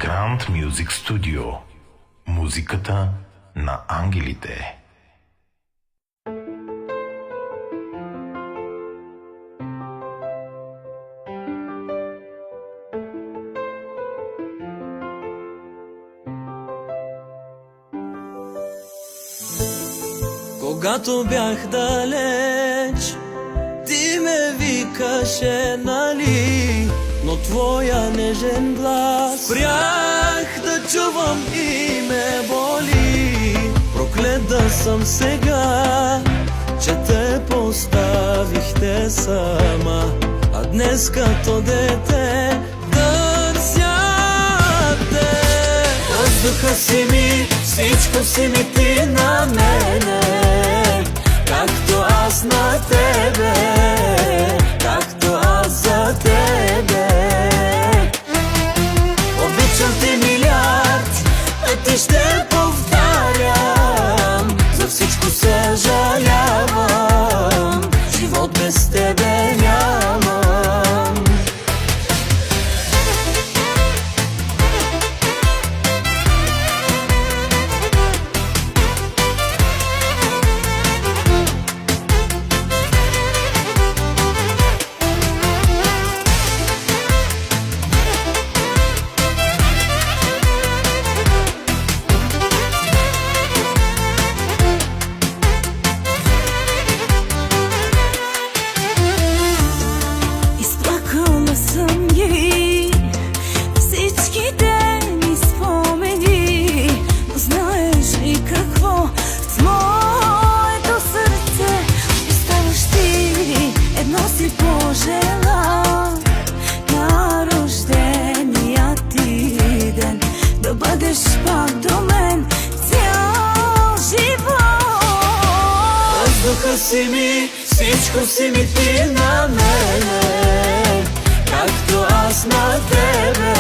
Grand Music Studio. Музиката на ангелите. Когато бях далеч, ти ме викаше, нали? Но твоя нежен глас спрях да чувам и ме боли. Проклет да съм сега, че те поставихте сама. А днес като дете търся те. Въздуха си ми, всичко си ми ти на мене, както аз на тебе, както аз за тебе. Обичам те милиард пъти, ще повтарям, за всичко съжалявам, живот без тебе нямам. Въздуха си ми, всичко си ми ти на мене, както аз на тебе,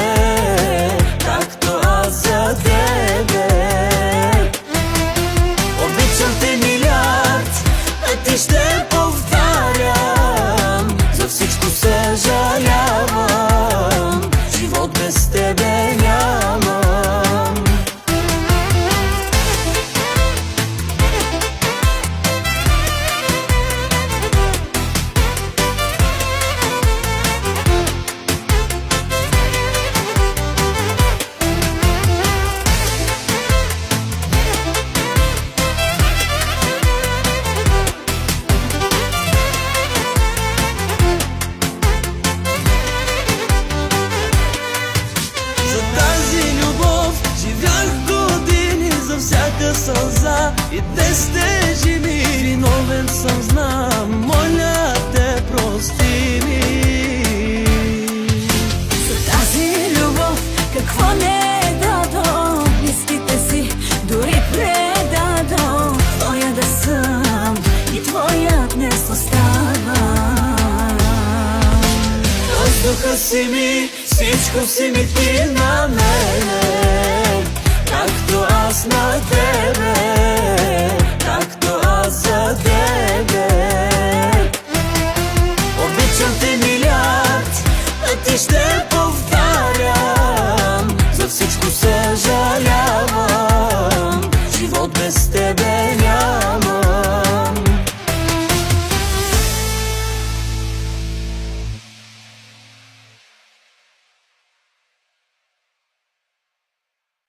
както аз за тебе. Обичам те милиард пъти, ще повтарям, за всичко съжалявам, живот без тебе нямам. Сълза и днес тежи ми, виновен съм, знам, моля те, прости ми. За тази любов какво не дадо, близките си дори предадо. Твоя да съм и твоя днес оставам. Въздуха си ми, всичко си ми ти на мене, както аз на тебе, както аз за тебе. Обичам те милиард пъти, ще